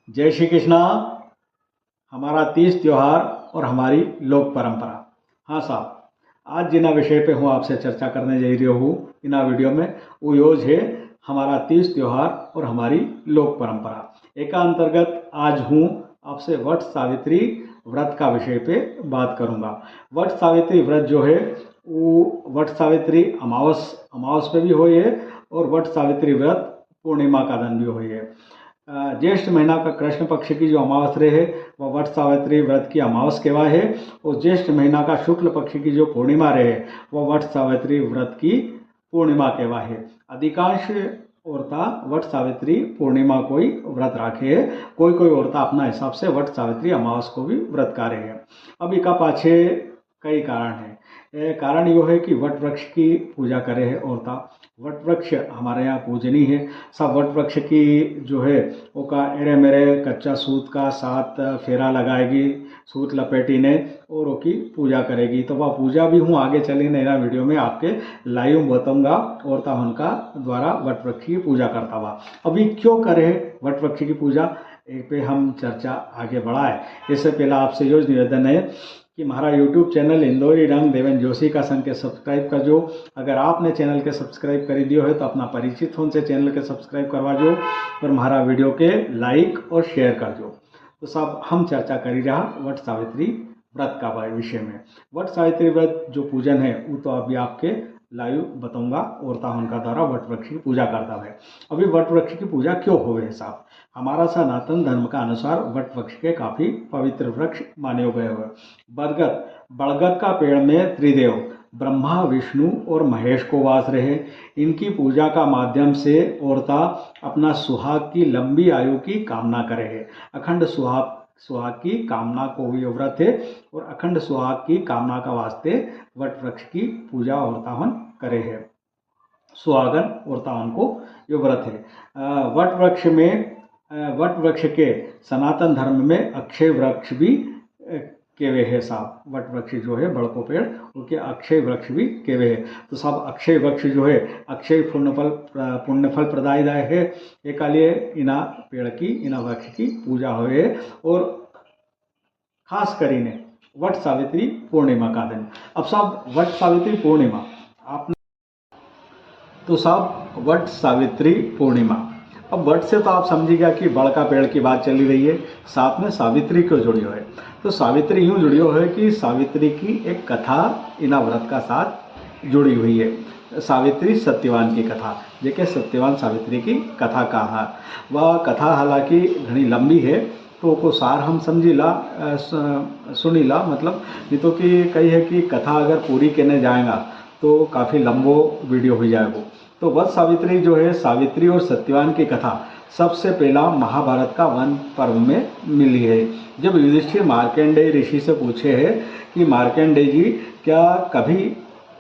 जय श्री कृष्णा। हमारा तीज त्योहार और हमारी लोक परंपरा। हाँ साहब, आज जिना विषय पे हूँ आपसे चर्चा करने जा रही हूँ इना वीडियो में, वो योज है हमारा तीज त्योहार और हमारी लोक परंपरा। एक अंतर्गत आज हूँ आपसे वट सावित्री व्रत का विषय पे बात करूँगा। वट सावित्री व्रत जो है वो वट सावित्री अमावस पे भी हुई है और वट सावित्री व्रत पूर्णिमा का दिन भी हुई है। ज्येष्ठ महीना का कृष्ण पक्ष की जो अमावस है वह वट सावित्री व्रत की अमावस केवा है, और ज्येष्ठ महीना का शुक्ल पक्ष की जो पूर्णिमा रहे वह वट सावित्री व्रत की पूर्णिमा केवा है। अधिकांश औरता वट सावित्री पूर्णिमा कोई व्रत राखे है, कोई कोई औरता अपना हिसाब से वट सावित्री अमावस को भी व्रत कार्य है। अब इका पाछे कई कारण है। कारण यो है कि वट वृक्ष की पूजा करे है औरता। वट वृक्ष हमारे यहाँ पूजनीय है। सब वट वृक्ष की जो है वो का एरे मेरे कच्चा सूत का 7 फेरा लगाएगी, सूत लपेटी ने, और उसकी पूजा करेगी। तो वह पूजा भी हूँ आगे चली नया वीडियो में आपके लाइव बताऊंगा। औरता उनका द्वारा वट वृक्ष की पूजा करता हुआ अभी क्यों करे वट वृक्ष की पूजा, एक पे हम चर्चा आगे बढ़ाए। इससे पहला आपसे यो निवेदन है कि हमारा यूट्यूब चैनल इंदौरी रंग देवेन जोशी का संग के सब्सक्राइब कर जो। अगर आपने चैनल के सब्सक्राइब कर दियो है तो अपना परिचित फोन से चैनल के सब्सक्राइब करवा जो और हमारा वीडियो के लाइक और शेयर कर जो। तो सब हम चर्चा करी रहा वट सावित्री व्रत का विषय में। वट सावित्री व्रत जो पूजन है वो तो अभी आपके लाइव बताऊंगा। औरता उनका द्वारा वट वृक्ष की पूजा करता है। अभी वट वृक्ष की पूजा क्यों हो है साहब, हमारा सनातन धर्म का अनुसार वट वृक्ष के काफी पवित्र वृक्ष माने गए हुए। बरगद का पेड़ में त्रिदेव ब्रह्मा विष्णु और महेश को वास रहे। इनकी पूजा का माध्यम से औरता अपना सुहाग की लंबी आयु की कामना करे है। अखंड सुहाग की कामना को भी व्रत है, और अखंड सुहाग की कामना का वास्ते वट वृक्ष की पूजा औरतावन करे है। सुहागन औरतावन को ये व्रत है। वट वृक्ष के सनातन धर्म में अक्षय वृक्ष भी केवे है साहब। वट वृक्ष जो है बड़को पेड़ उनके अक्षय वृक्ष भी केवे है। तो साहब अक्षय वृक्ष जो है अक्षय पुण्यफल प्रदायदाय है। एक लिए इना पेड़ की इना वृक्ष की पूजा हुए, और खास करीने वट सावित्री पूर्णिमा का दिन। अब साहब वट सावित्री पूर्णिमा आपने तो साहब वट सावित्री पूर्णिमा, अब वट से तो आप समझिएगा कि बड़का पेड़ की बात चली रही है, साथ में सावित्री क्यों जुड़ी हो है। तो सावित्री यूँ जुड़ी हो है कि सावित्री की एक कथा इना व्रत का साथ जुड़ी हुई है। सावित्री सत्यवान की कथा, जेके सत्यवान सावित्री की कथा कहा। वह कथा हालांकि घनी लंबी है, तो को सार हम समझीला सुनीला, मतलब ये तो कि कही है कि कथा अगर पूरी करने जाएगा तो काफ़ी लंबो वीडियो हो जाएगा। तो वट सावित्री जो है सावित्री और सत्यवान की कथा सबसे पहला महाभारत का वन पर्व में मिली है। जब युधिष्ठिर मार्कंडेय ऋषि से पूछे है कि मार्कंडेय जी, क्या कभी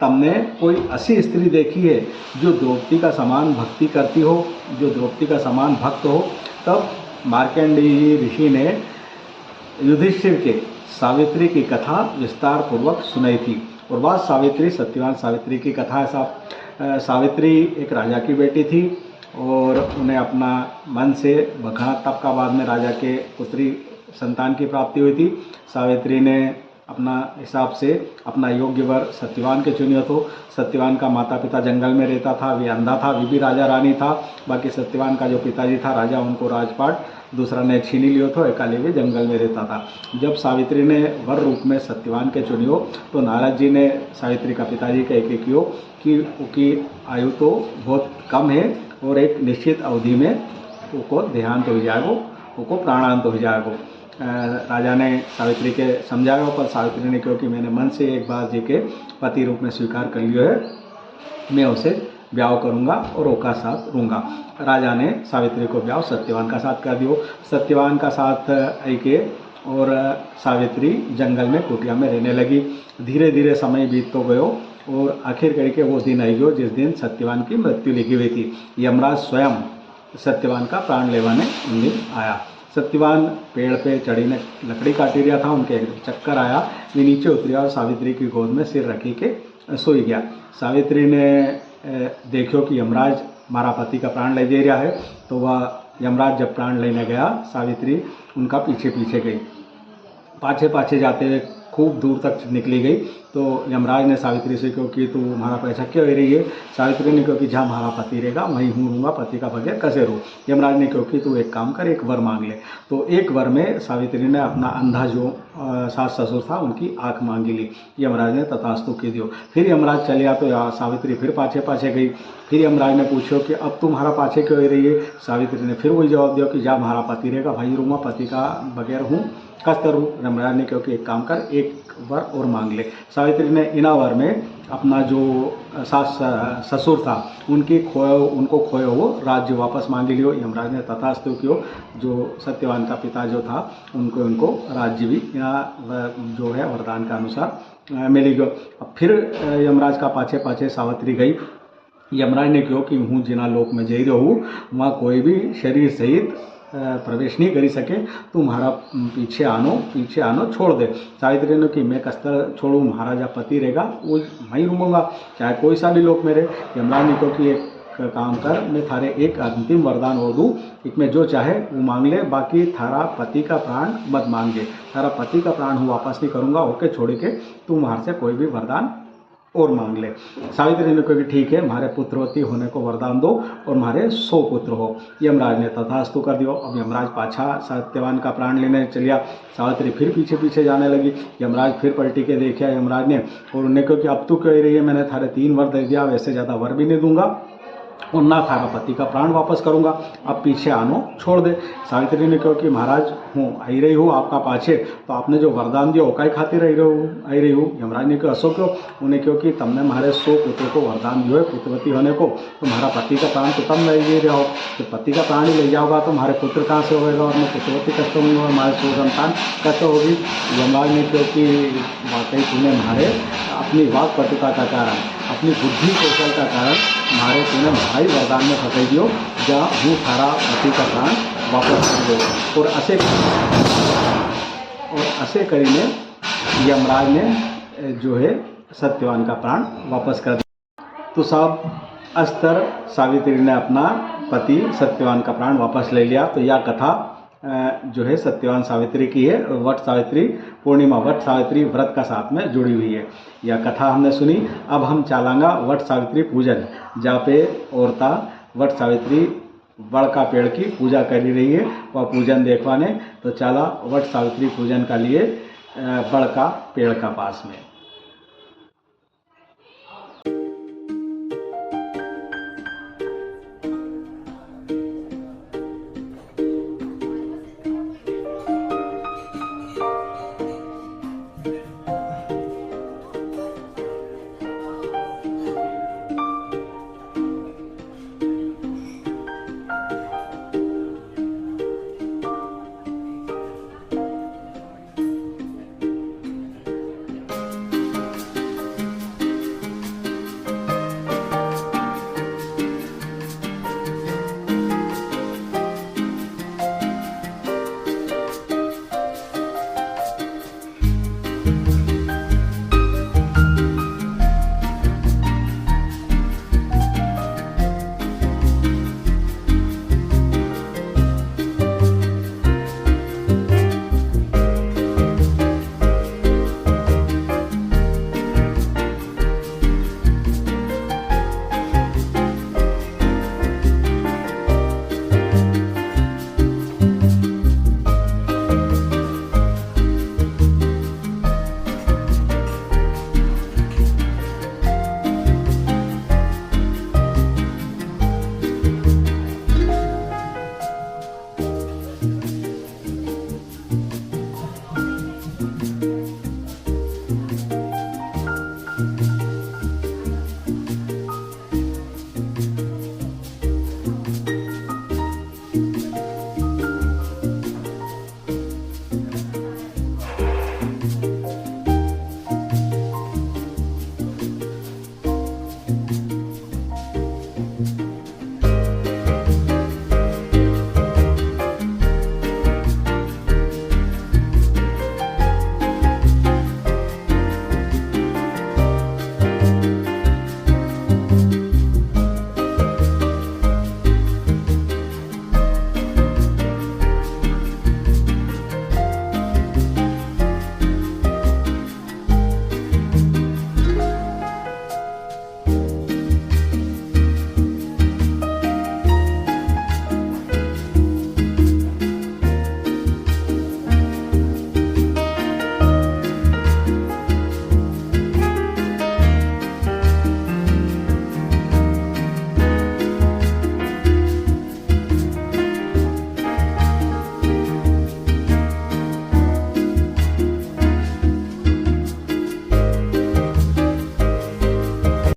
तुमने कोई ऐसी स्त्री देखी है जो द्रौपदी का समान भक्ति करती हो, जो द्रौपदी का समान भक्त हो। तब मार्कंडेय ऋषि ने युधिष्ठिर के सावित्री की कथा विस्तार पूर्वक सुनाई थी। और वह सावित्री सत्यवान सावित्री की कथा है साहब। सावित्री एक राजा की बेटी थी, और उन्हें अपना मन से भगना तप का बाद में राजा के पुत्री संतान की प्राप्ति हुई थी। सावित्री ने अपना हिसाब से अपना योग्य वर सत्यवान के चुनियो। तो सत्यवान का माता पिता जंगल में रहता था, वे अंधा था, वे भी राजा रानी था। बाकी सत्यवान का जो पिताजी था राजा, उनको राजपाट दूसरा ने छीन लियो तो एकाली भी जंगल में रहता था। जब सावित्री ने वर रूप में सत्यवान के चुनियो तो नारद जी ने सावित्री का पिताजी के एक कियो कि उनकी आयु तो बहुत कम है, और एक निश्चित अवधि में उनको देहांत हो जाएगा, उनको प्राणांत हो जाएगा। राजा ने सावित्री के समझाया, पर सावित्री ने क्योंकि मैंने मन से एक बार जी के पति रूप में स्वीकार कर लियो है, मैं उसे ब्याह करूंगा और ओका साथ रहूँगा। राजा ने सावित्री को ब्याह सत्यवान का साथ कर दियो। सत्यवान का साथ आके और सावित्री जंगल में कुटिया में रहने लगी। धीरे धीरे समय बीत तो गयो, और आखिर करके वो दिन आई गयो जिस दिन सत्यवान की मृत्यु लिखी हुई थी। यमराज स्वयं सत्यवान का प्राण लेवाने उन दिन आया। सत्यवान पेड़ पे चढ़ी ने लकड़ी काटी रहा था, उनके एक चक्कर आया, वे नीचे उतरी और सावित्री की गोद में सिर रखी के सोई गया। सावित्री ने देखो कि यमराज मारा पति का प्राण ले दे रहा है, तो वह यमराज जब प्राण लेने गया, सावित्री उनका पीछे पीछे गई। पाछे पाछे जाते हुए खूब दूर तक निकली गई। तो यमराज ने सावित्री से कहा कि तू हमारा पैसा क्यों ले रही है। सावित्री ने कहा कि जहाँ हमारा पति रहेगा वहीं हूँ रहूँगा, पति का बगैर कैसे रहूँ। यमराज ने कहा कि तू एक काम कर, एक वर मांग ले। तो एक वर में सावित्री ने अपना अंधा जो सास ससुर था उनकी आँख मांगी ली। यमराज ने तथास्तु की दियो। फिर यमराज चल गया तो सावित्री फिर पाछे पाछे गई। फिर यमराज ने पूछो कि अब तुम्हारा पाछे क्यों ले रही है। सावित्री ने फिर वही जवाब दिया कि जहाँ हमारा पति रहेगा वहीं रहूँगा, पति का बगैर हूँ कस्त रहूँ। यमराज ने कहा कि एक काम कर, एक वर और मांग ले। सावित्री ने इना वर में अपना जो सास ससुर था उनको खोए वो राज्य वापस मांग लियो। यमराज ने तथास्तु कियो। जो सत्यवान का पिता जो था उनको राज्य भी जो है वरदान के अनुसार मिल गयो। अब फिर यमराज का पाछे पाछे सावित्री गई। यमराज ने कहो कि हूँ जिना लोक में जई रहो वहाँ कोई भी शरीर सहित प्रवेश नहीं करी सके, तुम्हारा पीछे आनो छोड़ दे। सावित्री ने कि मैं कस्तर छोड़ू, महाराजा पति रहेगा वो वहीं रूमूंगा, चाहे कोई सा भी लोक में रहे। यमराज ने कहो कि एक काम कर, मैं थारे एक अंतिम वरदान और दूँ, इसमें जो चाहे वो मांग ले, बाकी थारा पति का प्राण मत मांगे। थारा पति का प्राण हूँ वापस नहीं करूँगा, ओके छोड़ के तू हमारे से कोई भी वरदान और मांग ले। सावित्री ने कहा कि ठीक है, हमारे पुत्रवती होने को वरदान दो और हमारे 100 पुत्र हो। यमराज ने तथास्तु कर दियो। अब यमराज पाछा सत्यवान का प्राण लेने चलिया। सावित्री फिर पीछे पीछे जाने लगी। यमराज फिर पलटी के देखा यमराज ने और उन्हें कहा कि अब तू कह रही है मैंने थारे 3 वर दे दिया, वैसे ज़्यादा वर भी नहीं दूंगा और ना थारा पति का प्राण वापस करूंगा, अब पीछे आनो छोड़ दे। सावित्री ने कहा कि महाराज हूँ आई रही हूँ आपका पाछे, तो आपने जो वरदान दिया वो काय खातिर आई रही हूँ। यमराज ने कहा असो क्यों। उन्हें क्यों कि तुमने हमारे 100 पुत्रों को वरदान दियो है पुत्रवती होने को, तो हमारा पति का प्राण तो तुम ले रहे हो, तो पति का प्राण ही ले जाओगा तो हमारे पुत्र कहाँ से होगा और मैं पुत्रवती कष्ट होंगे और हमारे 100 संतान कष्ट होगी। यमराज ने कहा कि वाकई तूने हमारे अपनी वाक पटुता का कारण, अपनी बुद्धि कौशल का कारण हमारे तूने भाई वरदान में फंसाई दियो, जहाँ हूँ थारा पति का प्राण वापस कर दो। और असे करीने यमराज ने जो है सत्यवान का प्राण वापस कर दिया। तो साहब अस्तर सावित्री ने अपना पति सत्यवान का प्राण वापस ले लिया। तो यह कथा जो है सत्यवान सावित्री की है, वट सावित्री पूर्णिमा, वट सावित्री व्रत का साथ में जुड़ी हुई है। यह कथा हमने सुनी। अब हम चलांगा वट सावित्री पूजन, जहाँ पे औरता वट सावित्री बड़ का पेड़ की पूजा करी रही है, वह पूजन देखवाने। तो चला वट सावित्री पूजन का लिए बड़ का पेड़ का पास में।